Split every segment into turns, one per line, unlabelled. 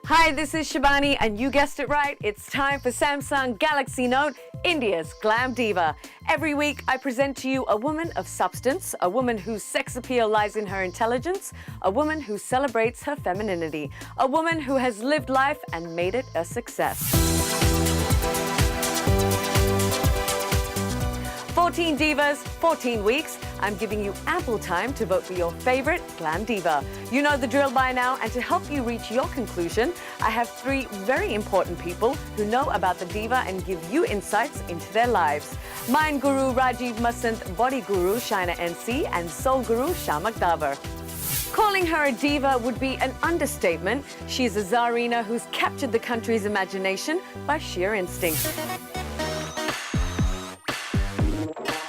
Hi, this is Shabani, and you guessed it right. It's time for Samsung Galaxy Note, India's Glam Diva. Every week, I present to you a woman of substance, a woman whose sex appeal lies in her intelligence, a woman who celebrates her femininity, a woman who has lived life and made it a success. 14 divas, 14 weeks. I'm giving you ample time to vote for your favorite Glam Diva. You know the drill by now, and to help you reach your conclusion, I have three very important people who know about the diva and give you insights into their lives. Mind Guru Rajiv Masant, Body Guru Shaina NC, and Soul Guru Shamak Davar. Calling her a diva would be an understatement. She's a czarina who's captured the country's imagination by sheer instinct.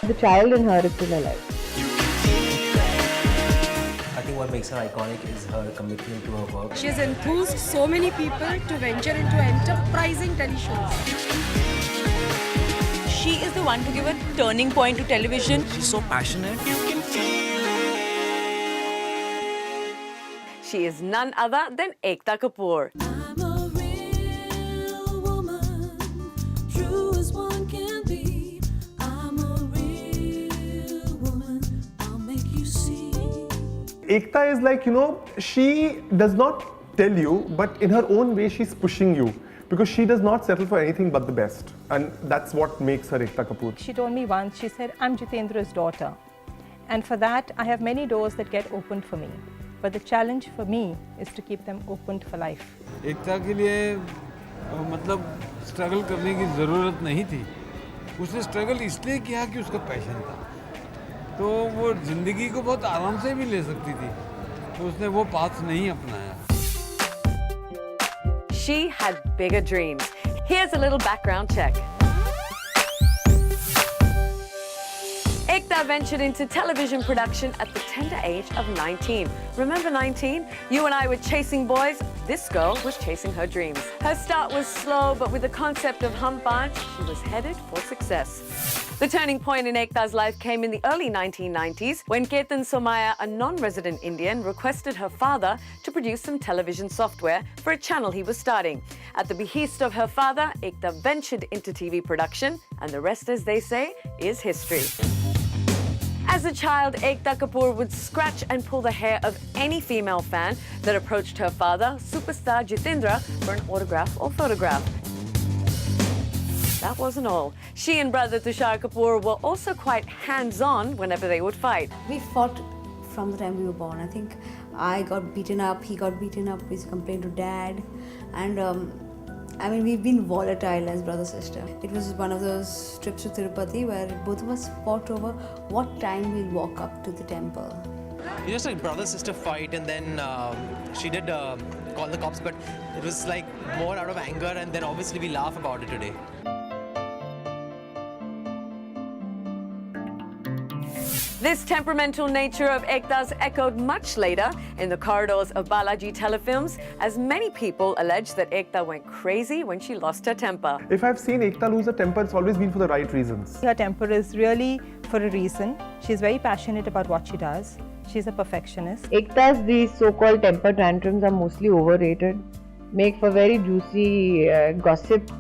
The child in her is still alive.
I think what makes her iconic is her commitment to her work.
She has enthused so many people to venture into enterprising teleshows.
She is the one to give a turning point to television.
She's so passionate.
She is none other than Ekta Kapoor.
I'm a real woman, true as one can be. I'm a real woman, I'll make you see.
Ekta is like, she does not tell you, but in her own way, she's pushing you because she does not settle for anything but the best. And that's what makes her Ekta Kapoor.
She told me once, she said, I'm Jitendra's daughter. And for that, I have many doors that get opened for me. But the challenge for me is to keep them opened for life.
एकता के लिए मतलब struggle करने की ज़रूरत नहीं थी. उसने struggle इसलिए किया कि उसका पैशन था. तो वो ज़िंदगी को बहुत आराम से भी ले सकती थी. तो उसने वो पाथ नहीं अपनाया.
She had bigger dreams. Here's a little background check. Ekta ventured into television production at the tender age of 19. Remember 19? You and I were chasing boys. This girl was chasing her dreams. Her start was slow, but with the concept of hum punch, she was headed for success. The turning point in Ekta's life came in the early 1990s when Ketan Somaya, a non-resident Indian, requested her father to produce some television software for a channel he was starting. At the behest of her father, Ekta ventured into TV production, and the rest, as they say, is history. As a child, Ekta Kapoor would scratch and pull the hair of any female fan that approached her father, superstar Jitendra, for an autograph or photograph. That wasn't all. She and brother Tushar Kapoor were also quite hands-on whenever they would fight.
We fought from the time we were born. I think I got beaten up, he got beaten up, we complained to dad. And we've been volatile as brother-sister. It was one of those trips to Tirupati where both of us fought over what time we'll walk up to the temple.
It's just like brother-sister fight, and then she did call the cops, but it was like more out of anger, and then obviously we laugh about it today.
This temperamental nature of Ekta's echoed much later in the corridors of Balaji telefilms, as many people allege that Ekta went crazy when she lost her temper.
If I've seen Ekta lose her temper, it's always been for the right reasons.
Her temper is really for a reason. She's very passionate about what she does. She's a perfectionist. Ekta's these so-called temper tantrums are mostly overrated. Make for very juicy gossip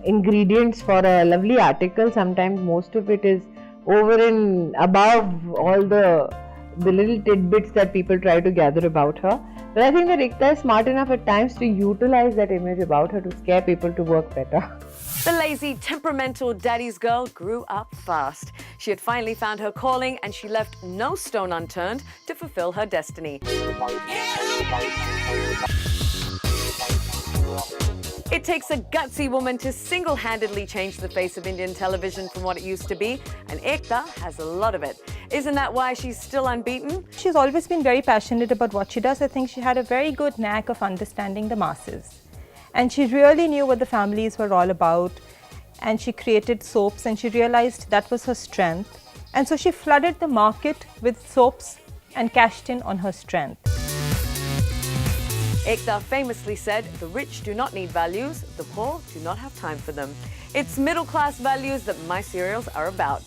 ingredients for a lovely article. Sometimes most of it is over and above all the little tidbits that people try to gather about her. But I think that Ekta is smart enough at times to utilize that image about her to scare people to work better.
The lazy, temperamental daddy's girl grew up fast. She had finally found her calling, and she left no stone unturned to fulfill her destiny. It takes a gutsy woman to single-handedly change the face of Indian television from what it used to be, and Ekta has a lot of it. Isn't that why she's still unbeaten?
She's always been very passionate about what she does. I think she had a very good knack of understanding the masses. And she really knew what the families were all about. And she created soaps, and she realized that was her strength. And so she flooded the market with soaps and cashed in on her strength.
Ekta famously said, "The rich do not need values, the poor do not have time for them." It's middle-class values that my serials are about.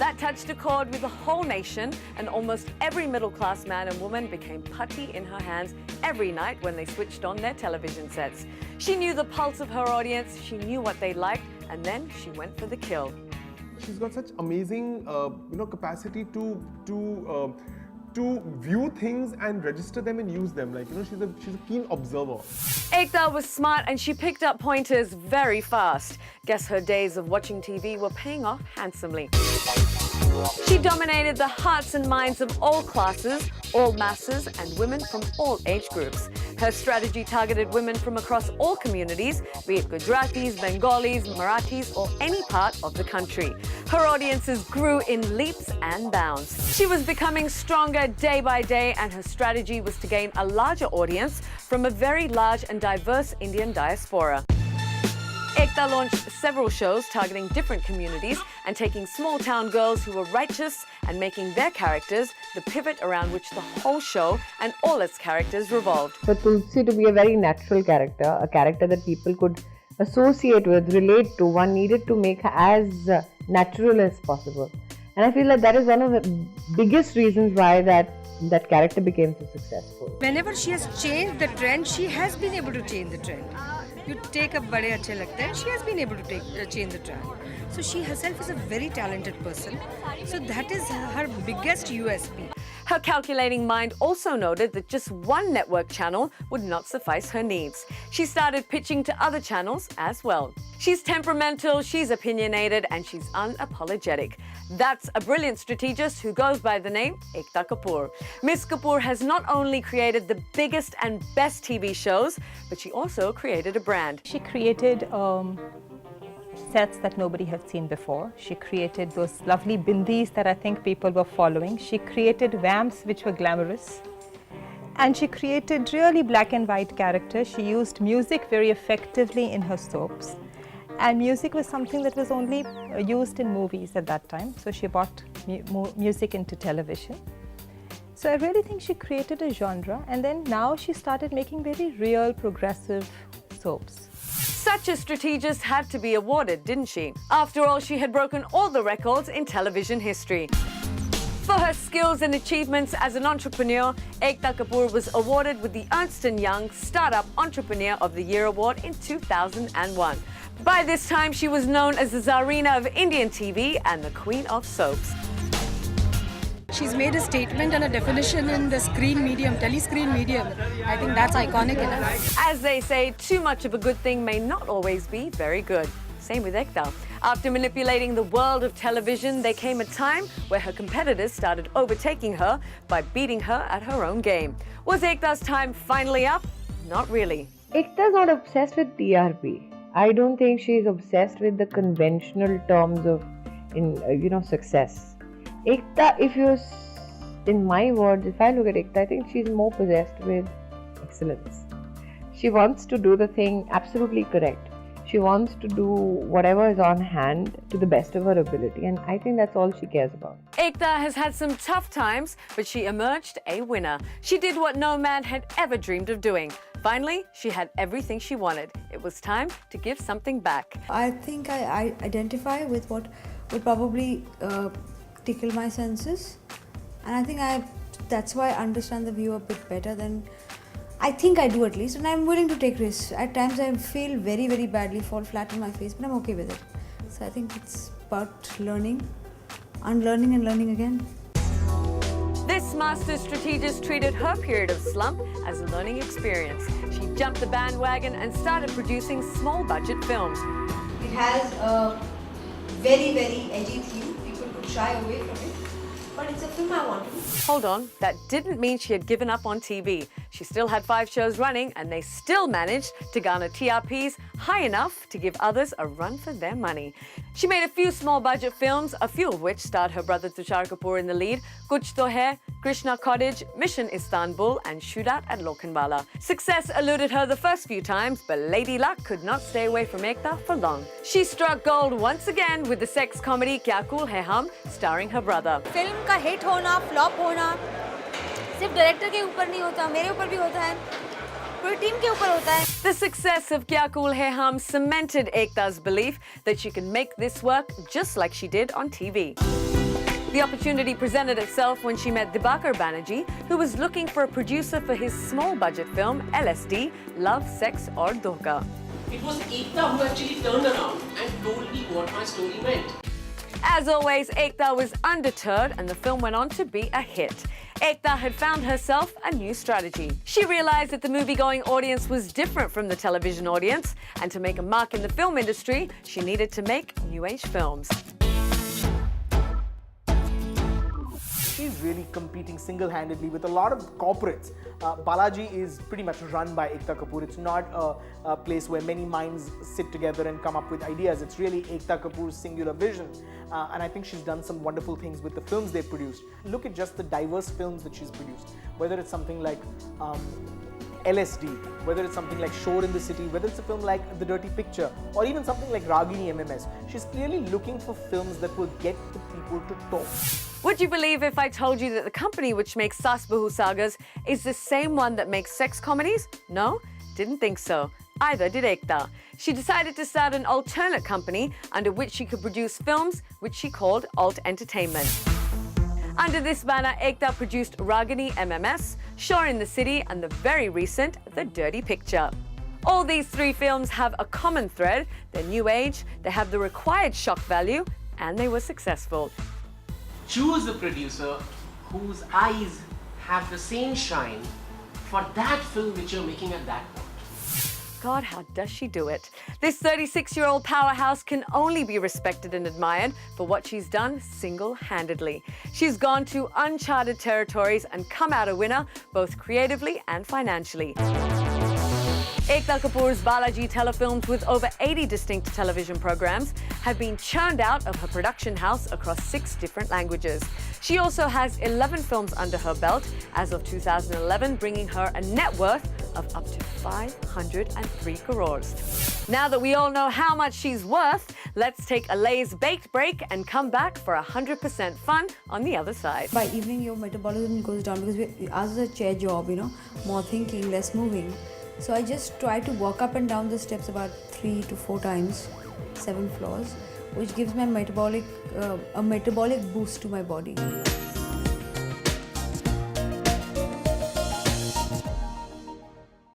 That touched a chord with the whole nation, and almost every middle-class man and woman became putty in her hands every night when they switched on their television sets. She knew the pulse of her audience, she knew what they liked, and then she went for the kill.
She's got such amazing, capacity to view things and register them and use them. Like, she's a keen observer.
Ekta was smart and she picked up pointers very fast. Guess her days of watching TV were paying off handsomely. She dominated the hearts and minds of all classes, all masses, and women from all age groups. Her strategy targeted women from across all communities, be it Gujaratis, Bengalis, Marathis, or any part of the country. Her audiences grew in leaps and bounds. She was becoming stronger day by day, and her strategy was to gain a larger audience from a very large and diverse Indian diaspora. Ekta launched several shows targeting different communities and taking small-town girls who were righteous and making their characters the pivot around which the whole show and all its characters revolved.
For Tulsi to be a very natural character, a character that people could associate with, relate to, one needed to make her as natural as possible. And I feel like that is one of the biggest reasons why that character became so successful.
Whenever she has changed the trend, she has been able to change the trend. You take up bade achhe lagte hain, she has been able to change the trend. So she herself is a very talented person. So that is her biggest USP.
Her calculating mind also noted that just one network channel would not suffice her needs. She started pitching to other channels as well. She's temperamental, she's opinionated, and she's unapologetic. That's a brilliant strategist who goes by the name Ekta Kapoor. Miss Kapoor has not only created the biggest and best TV shows, but she also created a brand.
She created sets that nobody had seen before. She created those lovely bindis that I think people were following. She created vamps which were glamorous. And she created really black and white characters. She used music very effectively in her soaps. And music was something that was only used in movies at that time. So she brought music into television. So I really think she created a genre. And then now she started making very real, progressive soaps.
Such a strategist had to be awarded, didn't she? After all, she had broken all the records in television history. For her skills and achievements as an entrepreneur, Ekta Kapoor was awarded with the Ernst & Young Startup Entrepreneur of the Year Award in 2001. By this time, she was known as the Tsarina of Indian TV and the Queen of Soaps.
She's made a statement and a definition in the screen medium, telescreen medium. I think that's iconic enough.
As they say, too much of a good thing may not always be very good. Same with Ekta. After manipulating the world of television, there came a time where her competitors started overtaking her by beating her at her own game. Was Ekta's time finally up? Not really.
Ekta's not obsessed with TRP. I don't think she's obsessed with the conventional terms of, success. Ekta, in my words, if I look at Ekta, I think she's more possessed with excellence. She wants to do the thing absolutely correct. She wants to do whatever is on hand to the best of her ability, and I think that's all she cares about.
Ekta has had some tough times, but she emerged a winner. She did what no man had ever dreamed of doing. Finally, she had everything she wanted. It was time to give something back.
I think I identify with what would probably tickle my senses, and I think that's why I understand the view a bit better than I think I do, at least, and I'm willing to take risks. At times I feel very, very badly, fall flat on my face, but I'm okay with it. So I think it's about learning, unlearning and learning again.
This master strategist treated her period of slump as a learning experience. She jumped the bandwagon and started producing small budget films.
It has a very, very edgy theme. People could shy away from it, but it's a film I want to do.
Hold on, that didn't mean she had given up on TV. She still had 5 shows running, and they still managed to garner TRPs high enough to give others a run for their money. She made a few small budget films, a few of which starred her brother Tushar Kapoor in the lead: Kuch To Hai, Krishna Cottage, Mission Istanbul, and Shootout at Lokhandwala. Success eluded her the first few times, but Lady Luck could not stay away from Ekta for long. She struck gold once again with the sex comedy Kya Cool Hai Hum, starring her brother.
Film का hit होना, flop होना सिर्फ director के ऊपर नहीं होता, मेरे ऊपर भी होता है, पूरी टीम के ऊपर होता है.
The success of Kya Cool Hai Hum cemented Ekta's belief that she can make this work just like she did on TV. The opportunity presented itself when she met Dibakar Banerjee, who was looking for a producer for his small-budget film LSD, Love, Sex or Dhoka.
It was Ekta who actually turned around and told me what my story meant.
As always, Ekta was undeterred and the film went on to be a hit. Ekta had found herself a new strategy. She realized that the movie-going audience was different from the television audience, and to make a mark in the film industry, she needed to make new age films.
She's really competing single-handedly with a lot of corporates. Balaji is pretty much run by Ekta Kapoor. It's not a place where many minds sit together and come up with ideas. It's really Ekta Kapoor's singular vision. And I think she's done some wonderful things with the films they've produced. Look at just the diverse films that she's produced. Whether it's something like LSD, whether it's something like Shore in the City, whether it's a film like The Dirty Picture, or even something like Ragini MMS. She's clearly looking for films that will get the people to talk.
Would you believe if I told you that the company which makes Sas Bahu Sagas is the same one that makes sex comedies? No? Didn't think so. Either did Ekta. She decided to start an alternate company under which she could produce films which she called Alt Entertainment. Under this banner, Ekta produced Ragini MMS, Shore in the City, and the very recent The Dirty Picture. All these three films have a common thread. They're new age, they have the required shock value, and they were successful.
Choose a producer whose eyes have the same shine for that film which you're making at that point.
God, how does she do it? This 36-year-old powerhouse can only be respected and admired for what she's done single-handedly. She's gone to uncharted territories and come out a winner, both creatively and financially. Ekta Kapoor's Balaji telefilms with over 80 distinct television programs have been churned out of her production house across 6 different languages. She also has 11 films under her belt as of 2011, bringing her a net worth of up to 503 crores. Now that we all know how much she's worth, let's take a Lay's baked break and come back for 100% fun on the other side.
By evening, your metabolism goes down because as a chair job, more thinking, less moving. So I just try to walk up and down the steps about 3 to 4 times, 7 floors, which gives my a metabolic boost to my body.